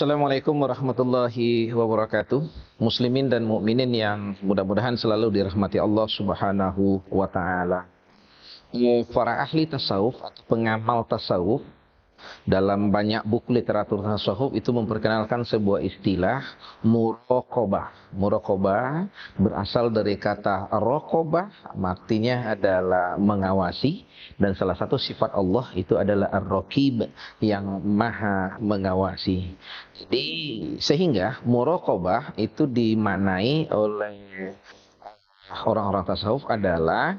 Assalamualaikum warahmatullahi wabarakatuh. Muslimin dan mukminin yang mudah-mudahan selalu dirahmati Allah Subhanahu wa taala. Para ahli tasawuf atau pengamal tasawuf dalam banyak buku literatur tasawuf itu memperkenalkan sebuah istilah muraqabah. Muraqabah berasal dari kata raqabah, artinya adalah mengawasi, dan salah satu sifat Allah itu adalah ar-raqib, yang maha mengawasi. Jadi sehingga muraqabah itu dimaknai oleh orang-orang tasawuf adalah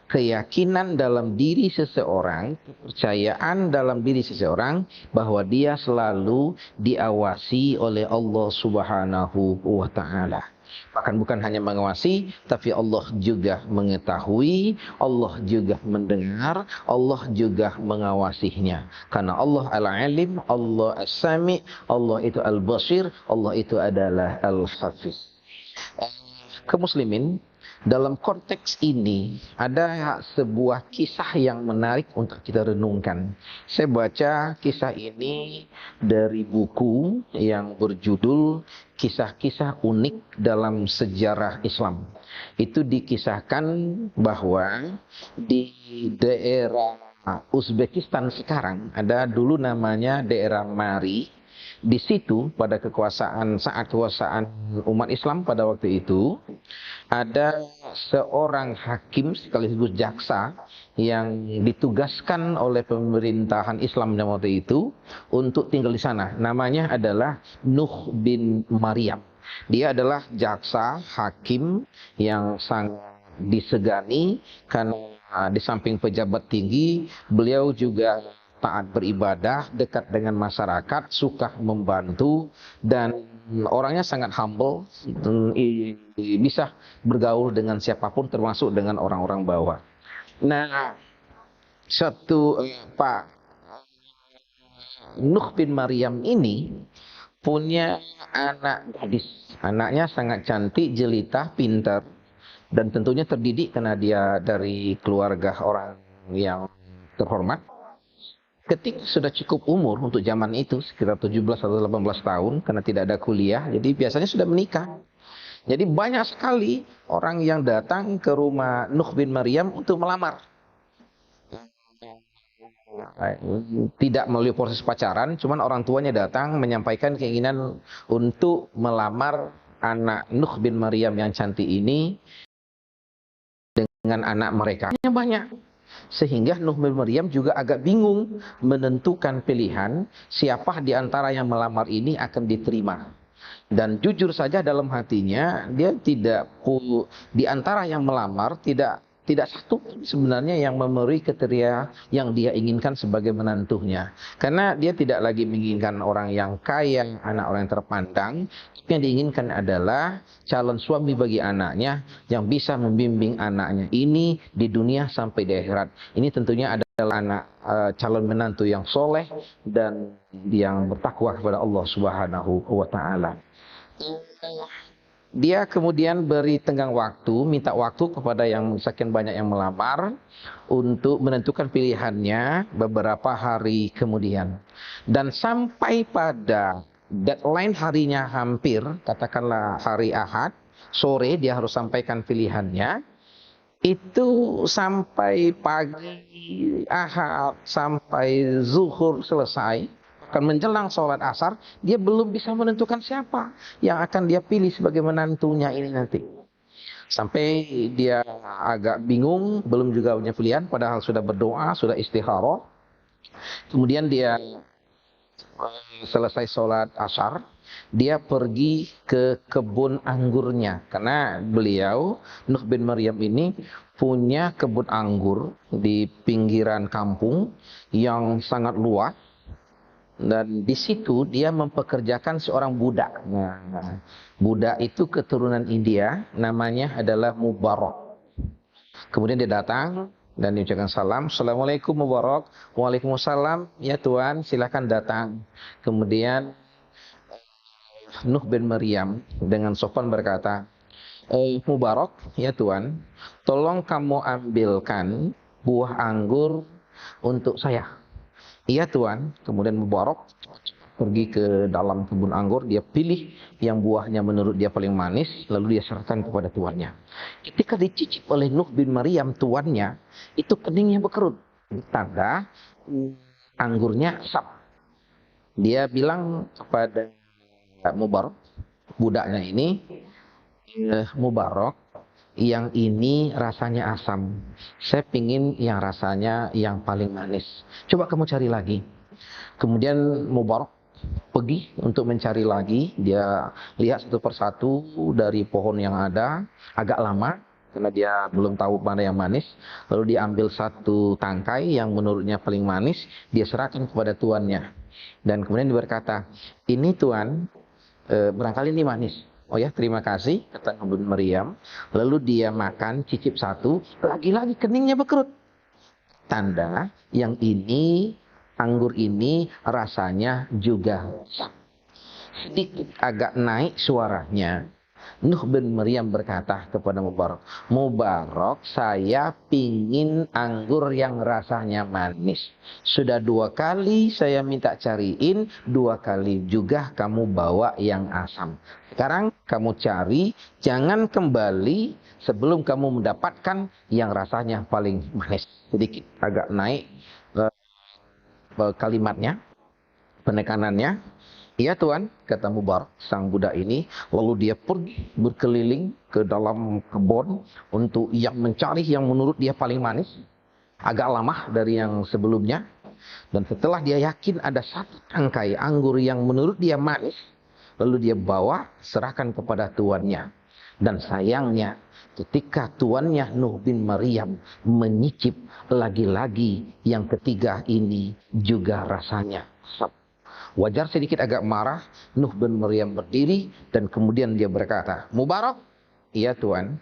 keyakinan dalam diri seseorang, kepercayaan dalam diri seseorang bahwa dia selalu diawasi oleh Allah Subhanahu wa taala. Bahkan bukan hanya mengawasi, tapi Allah juga mengetahui, Allah juga mendengar, Allah juga mengawasinya. Karena Allah Al-Alim, Allah As-Sami, Allah itu Al-Basir, Allah itu adalah Al-Hafiz. Kaum muslimin, dalam konteks ini ada sebuah kisah yang menarik untuk kita renungkan. Saya baca kisah ini dari buku yang berjudul Kisah-kisah Unik dalam Sejarah Islam. Itu dikisahkan bahwa di daerah Uzbekistan sekarang, ada dulu namanya daerah Mari. Di situ pada saat kekuasaan umat Islam pada waktu itu, ada seorang hakim sekaligus jaksa yang ditugaskan oleh pemerintahan Islam pada waktu itu untuk tinggal di sana. Namanya adalah Nuh bin Maryam. Dia adalah jaksa hakim yang sangat disegani karena di samping pejabat tinggi, beliau juga taat beribadah, dekat dengan masyarakat, suka membantu, dan orangnya sangat humble, bisa bergaul dengan siapapun termasuk dengan orang-orang bawah. Nah, Pak Nuh bin Maryam ini punya anak gadis. Anaknya sangat cantik, jelita, pintar, dan tentunya terdidik karena dia dari keluarga orang yang terhormat. Ketika sudah cukup umur untuk zaman itu, sekitar 17 atau 18 tahun, karena tidak ada kuliah, jadi biasanya sudah menikah. Jadi banyak sekali orang yang datang ke rumah Nuh bin Maryam untuk melamar. Tidak melalui proses pacaran, cuman orang tuanya datang menyampaikan keinginan untuk melamar anak Nuh bin Maryam yang cantik ini dengan anak mereka. Banyak. Sehingga Nuh bin Maryam juga agak bingung menentukan pilihan siapa di antara yang melamar ini akan diterima. Dan jujur saja dalam hatinya, dia tidak di antara yang melamar tidak satu sebenarnya yang memenuhi kriteria yang dia inginkan sebagai menantunya. Karena dia tidak lagi menginginkan orang yang kaya, anak orang yang terpandang. Yang diinginkan adalah calon suami bagi anaknya yang bisa membimbing anaknya ini di dunia sampai di akhirat. Ini tentunya adalah anak calon menantu yang soleh dan yang bertakwa kepada Allah Subhanahu wa taala. Dia kemudian beri tenggang waktu, minta waktu kepada yang sekian banyak yang melamar untuk menentukan pilihannya beberapa hari kemudian. Dan sampai pada deadline harinya hampir, katakanlah hari Ahad, sore dia harus sampaikan pilihannya. Itu sampai pagi Ahad, sampai zuhur selesai, akan menjelang sholat asar, dia belum bisa menentukan siapa yang akan dia pilih sebagai menantunya ini nanti. Sampai dia agak bingung, belum juga punya pilihan, padahal sudah berdoa, sudah istikharah. Kemudian dia selesai sholat asar, dia pergi ke kebun anggurnya. Karena beliau, Nuh bin Maryam ini, punya kebun anggur di pinggiran kampung yang sangat luas. Dan di situ dia mempekerjakan seorang budak. Nah, budak itu keturunan India, namanya adalah Mubarak. Kemudian dia datang dan diucapkan salam. Assalamualaikum Mubarak. Waalaikumsalam. Ya Tuan, silakan datang. Kemudian Nuh bin Maryam dengan sopan berkata, Mubarak, ya Tuan, tolong kamu ambilkan buah anggur untuk saya. Iya Tuan. Kemudian Mubarak pergi ke dalam kebun anggur, dia pilih yang buahnya menurut dia paling manis, lalu dia serahkan kepada tuannya. Ketika dicicip oleh Nuh bin Maryam tuannya, itu keningnya berkerut. Tanda anggurnya asam. Dia bilang kepada Mubarak, budaknya ini, Mubarak, yang ini rasanya asam. Saya pingin yang rasanya yang paling manis. Coba kamu cari lagi. Kemudian Mubarak pergi untuk mencari lagi. Dia lihat satu persatu dari pohon yang ada, agak lama karena dia belum tahu mana yang manis. Lalu dia ambil satu tangkai yang menurutnya paling manis, dia serahkan kepada tuannya. Dan kemudian dia berkata, ini tuan, barangkali ini manis. Oh ya, terima kasih, kata Nabi Maryam. Lalu dia makan, cicip satu, lagi-lagi keningnya berkerut. Tanda yang ini, anggur ini rasanya juga sedikit agak naik suaranya. Nuh bin Maryam berkata kepada Mubarak, Mubarak, saya pingin anggur yang rasanya manis. Sudah 2 kali saya minta cariin, 2 kali juga kamu bawa yang asam. Sekarang kamu cari, jangan kembali sebelum kamu mendapatkan yang rasanya paling manis. Sedikit agak naik kalimatnya, penekanannya. Iya tuan, kata Mubarak, sang budak ini. Lalu dia pergi berkeliling ke dalam kebun untuk yang mencari yang menurut dia paling manis. Agak lama dari yang sebelumnya. Dan setelah dia yakin ada satu tangkai anggur yang menurut dia manis, lalu dia bawa, serahkan kepada tuannya. Dan sayangnya, ketika tuannya Nuh bin Maryam menyicip lagi-lagi yang ketiga ini juga rasanya asam. Wajar sedikit agak marah, Nuh bin Maryam berdiri dan kemudian dia berkata, Mubarak, iya tuan,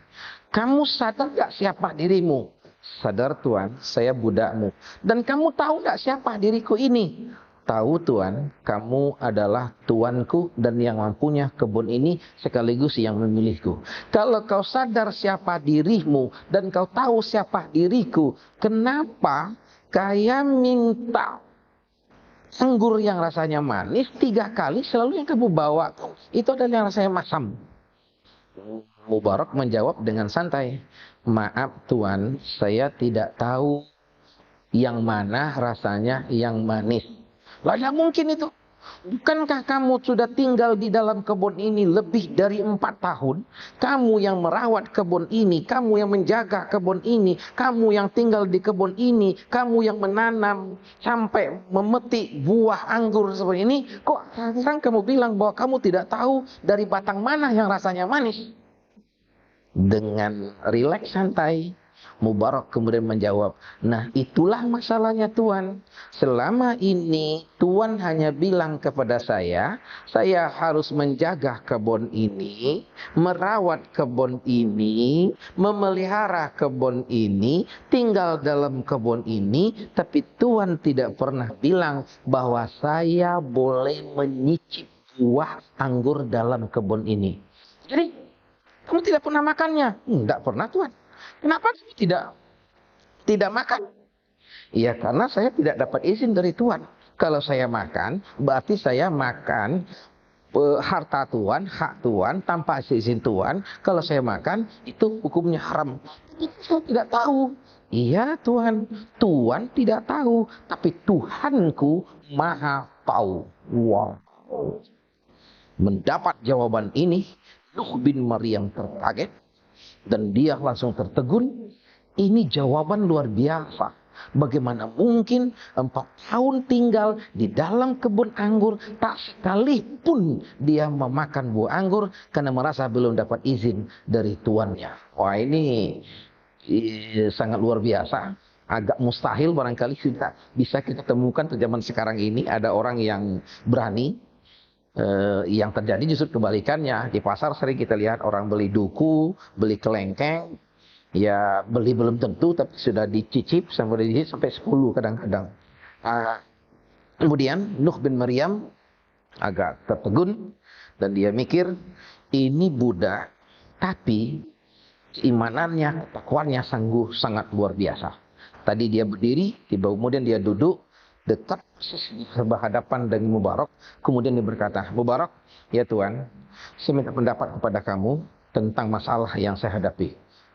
kamu sadar gak siapa dirimu? Sadar tuan, saya budakmu. Dan kamu tahu gak siapa diriku ini? Tahu tuan, kamu adalah tuanku dan yang mempunyai kebun ini sekaligus yang memilihku. Kalau kau sadar siapa dirimu dan kau tahu siapa diriku, kenapa kaya minta anggur yang rasanya manis 3 kali selalu yang kamu bawa itu adalah yang rasanya masam? Mubarak menjawab dengan santai, maaf tuan, saya tidak tahu yang mana rasanya yang manis. Lah, tidak mungkin itu. Bukankah kamu sudah tinggal di dalam kebun ini lebih dari 4 tahun? Kamu yang merawat kebun ini, kamu yang menjaga kebun ini, kamu yang tinggal di kebun ini, kamu yang menanam sampai memetik buah anggur seperti ini. Kok sekarang kamu bilang bahwa kamu tidak tahu dari batang mana yang rasanya manis? Dengan rileks santai, Mubarak kemudian menjawab, nah itulah masalahnya tuan. Selama ini tuan hanya bilang kepada saya harus menjaga kebun ini, merawat kebun ini, memelihara kebun ini, tinggal dalam kebun ini. Tapi tuan tidak pernah bilang bahwa saya boleh menyicip buah anggur dalam kebun ini. Jadi, kamu tidak pernah makannya? Tidak pernah tuan. Kenapa kamu tidak makan? Iya, karena saya tidak dapat izin dari Tuhan. Kalau saya makan, berarti saya makan harta Tuhan, hak Tuhan, tanpa izin Tuhan. Kalau saya makan, itu hukumnya haram. Tapi saya tidak tahu. Iya Tuhan, Tuhan tidak tahu. Tapi Tuhanku maha tahu. Wow. Mendapat jawaban ini, Nuh bin Maryam terkaget. Dan dia langsung tertegun. Ini jawaban luar biasa. Bagaimana mungkin 4 tahun tinggal di dalam kebun anggur, tak sekalipun dia memakan buah anggur karena merasa belum dapat izin dari tuannya. Wah, ini sangat luar biasa. Agak mustahil barangkali bisa kita temukan di zaman sekarang ini ada orang yang berani. Yang terjadi justru kebalikannya. Di pasar sering kita lihat orang beli duku, beli kelengkeng. Ya beli belum tentu tapi sudah dicicip sampai 10 kadang-kadang. Kemudian Nuh bin Maryam agak tertegun dan dia mikir, ini budak tapi keimanannya, ketakwanya sungguh sangat luar biasa. Tadi dia berdiri, kemudian dia duduk. dekat berhadapan dengan Mubarak, kemudian dia berkata, Mubarak, ya Tuan, saya minta pendapat kepada kamu tentang masalah yang saya hadapi.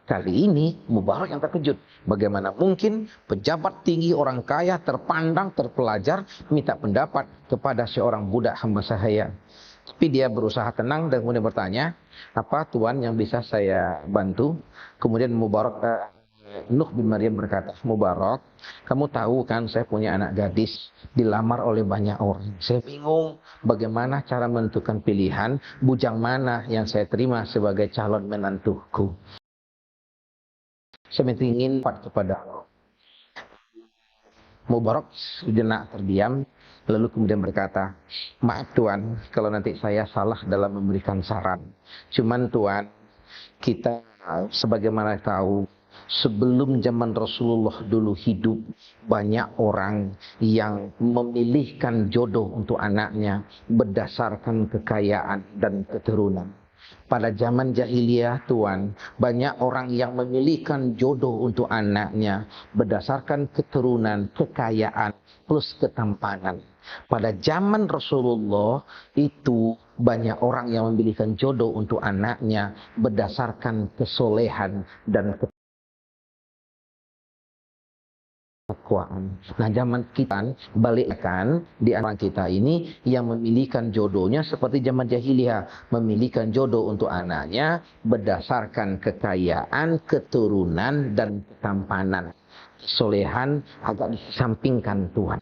Kali ini Mubarak yang terkejut. Bagaimana mungkin pejabat tinggi, orang kaya, terpandang, terpelajar minta pendapat kepada seorang budak hamba sahaya. Tapi dia berusaha tenang dan kemudian bertanya, apa Tuan yang bisa saya bantu? Kemudian Nuh bin Maryam berkata, Mubarak, kamu tahu kan saya punya anak gadis dilamar oleh banyak orang. Saya bingung bagaimana cara menentukan pilihan bujang mana yang saya terima sebagai calon menantuku. Saya ingin kepada Allah. Mubarak sejenak terdiam, lalu kemudian berkata, maaf Tuan, kalau nanti saya salah dalam memberikan saran. Cuman Tuan, kita sebagaimana tahu, sebelum zaman Rasulullah dulu hidup, banyak orang yang memilihkan jodoh untuk anaknya berdasarkan kekayaan dan keturunan. Pada zaman jahiliyah Tuan, banyak orang yang memilihkan jodoh untuk anaknya berdasarkan keturunan, kekayaan, plus ketampanan. Pada zaman Rasulullah itu banyak orang yang memilihkan jodoh untuk anaknya berdasarkan kesolehan dan ketakwaan. Nah, zaman kita balikkan di antara kita ini yang memilihkan jodohnya seperti zaman jahiliyah, memilihkan jodoh untuk anaknya berdasarkan kekayaan, keturunan dan ketampanan. Solehan agak disampingkan Tuhan.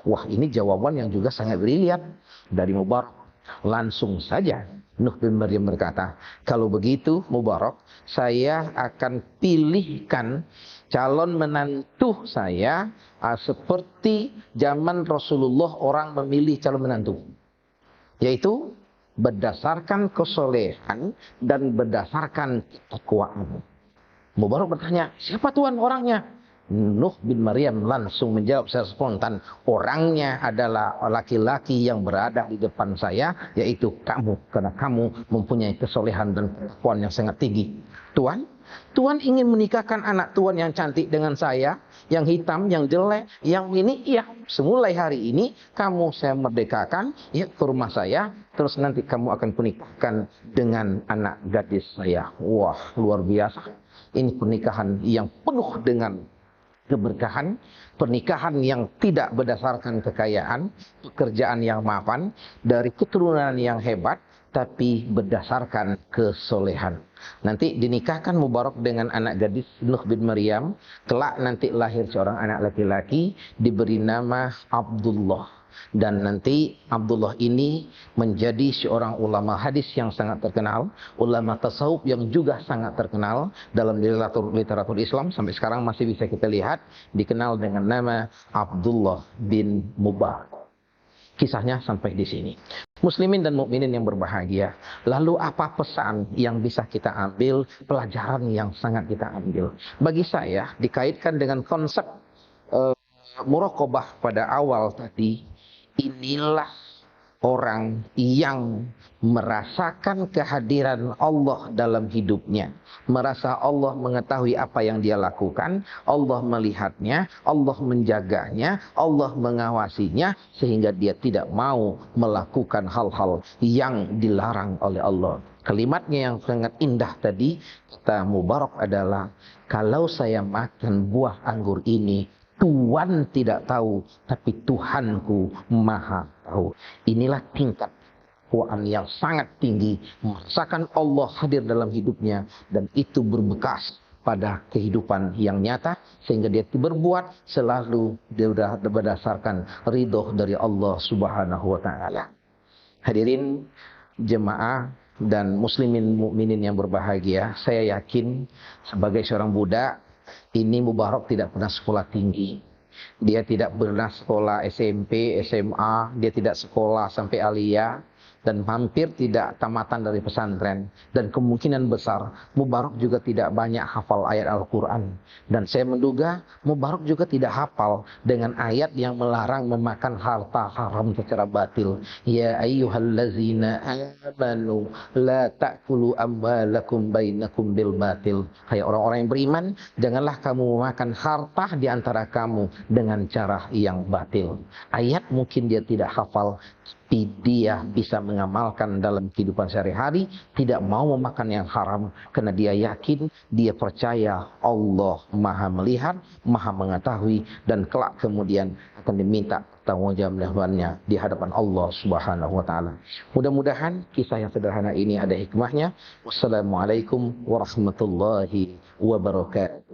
Wah, ini jawaban yang juga sangat brilian dari Mubarak. Langsung saja Nuh bin Maryam berkata, kalau begitu Mubarak, saya akan pilihkan calon menantu saya seperti zaman Rasulullah orang memilih calon menantu, yaitu berdasarkan kesolehan dan berdasarkan ketakwaan. Mubarak bertanya, siapa Tuan orangnya? Nuh bin Maryam langsung menjawab secara spontan, orangnya adalah laki-laki yang berada di depan saya, yaitu kamu, karena kamu mempunyai kesolehan dan ketakwaan yang sangat tinggi. Tuan, Tuan ingin menikahkan anak Tuan yang cantik dengan saya, yang hitam, yang jelek, yang ini, iya, semulai hari ini kamu saya merdekakan, ya ke rumah saya, terus nanti kamu akan kunikahkan dengan anak gadis saya. Wah, luar biasa. Ini pernikahan yang penuh dengan keberkahan, pernikahan yang tidak berdasarkan kekayaan, pekerjaan yang mapan, dari keturunan yang hebat, tapi berdasarkan kesolehan. Nanti dinikahkan Mubarak dengan anak gadis Nuh bin Maryam, kelak nanti lahir seorang anak laki-laki, diberi nama Abdullah. Dan nanti Abdullah ini menjadi seorang ulama hadis yang sangat terkenal, ulama tasawuf yang juga sangat terkenal dalam literatur Islam, sampai sekarang masih bisa kita lihat, dikenal dengan nama Abdullah bin Mubarak. Kisahnya sampai di sini. Muslimin dan mukminin yang berbahagia, lalu apa pesan yang bisa kita ambil, pelajaran yang sangat kita ambil? Bagi saya dikaitkan dengan konsep muraqabah pada awal tadi, inilah orang yang merasakan kehadiran Allah dalam hidupnya. Merasa Allah mengetahui apa yang dia lakukan, Allah melihatnya, Allah menjaganya, Allah mengawasinya, sehingga dia tidak mau melakukan hal-hal yang dilarang oleh Allah. Kalimatnya yang sangat indah tadi, kata Mubarak adalah, kalau saya makan buah anggur ini, Tuhan tidak tahu, tapi Tuhanku maha tahu. Inilah tingkat ketakwaan yang sangat tinggi, merasakan Allah hadir dalam hidupnya, dan itu berbekas pada kehidupan yang nyata, sehingga dia berbuat selalu berdasarkan ridho dari Allah Subhanahu wa Ta'ala. Hadirin jemaah dan muslimin mukminin yang berbahagia, saya yakin sebagai seorang budak, ini Mubarak tidak pernah sekolah tinggi. Dia tidak pernah sekolah SMP, SMA, dia tidak sekolah sampai aliyah. dan hampir tidak tamatan dari pesantren, dan kemungkinan besar Mubarak juga tidak banyak hafal ayat Al-Quran. Dan saya menduga Mubarak juga tidak hafal dengan ayat yang melarang memakan harta haram secara batil. Ya ayyuhallazina amanu la ta'kulu amwalakum bainakum bil batil. Hai orang-orang yang beriman, janganlah kamu memakan harta di antara kamu dengan cara yang batil. Ayat mungkin dia tidak hafal, tapi dia bisa mengamalkan dalam kehidupan sehari-hari, tidak mau memakan yang haram karena dia yakin, dia percaya Allah Maha melihat, Maha mengetahui, dan kelak kemudian akan diminta pertanggungjawabannya di hadapan Allah Subhanahu wa taala. Mudah-mudahan kisah yang sederhana ini ada hikmahnya. Wassalamualaikum warahmatullahi wabarakatuh.